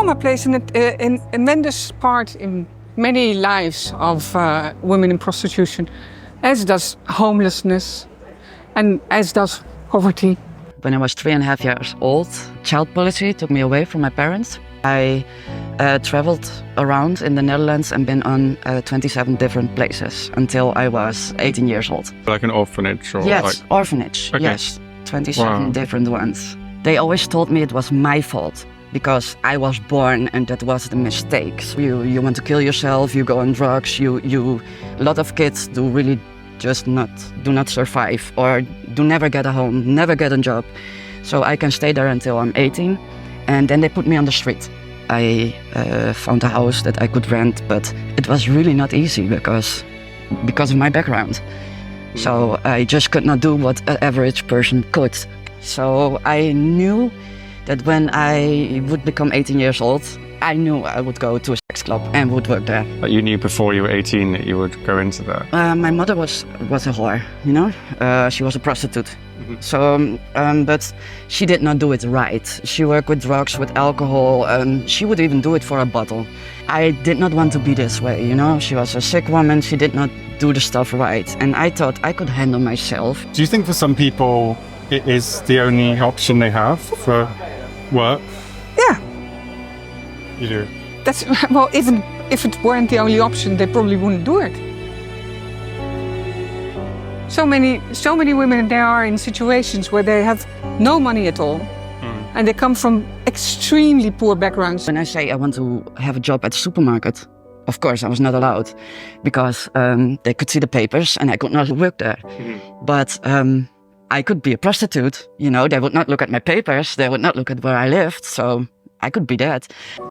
trauma plays an tremendous part in many lives of women in prostitution, as does homelessness and as does poverty. When I was 3.5 years old, child policy took me away from my parents. I traveled around in the Netherlands and been on 27 different places until I was 18 years old. Like an orphanage? Or yes, like... orphanage, okay. yes. 27 different ones. They always told me it was my fault because I was born and that was the mistakes. You want to kill yourself, you go on drugs, a lot of kids do really just do not survive or do never get a home, never get a job. So I can stay there until I'm 18 and then they put me on the street. I found a house that I could rent, but it was really not easy because of my background. So I just could not do what an average person could. So I knew that when I would become 18 years old, I knew I would go to a sex club and would work there. But you knew before you were 18 that you would go into that? My mother was a whore, you know? She was a prostitute. Mm-hmm. So, but she did not do it right. She worked with drugs, with alcohol, she would even do it for a bottle. I did not want to be this way, you know? She was a sick woman, she did not do the stuff right. And I thought I could handle myself. Do you think for some people it is the only option they have for work? Yeah. You do? Well, even if it weren't the only option, they probably wouldn't do it. So many women there are in situations where they have no money at all. And they come from extremely poor backgrounds. When I say I want to have a job at the supermarket, of course I was not allowed because they could see the papers and I could not work there. But I could be a prostitute, you know, they would not look at my papers, they would not look at where I lived, so I could be that.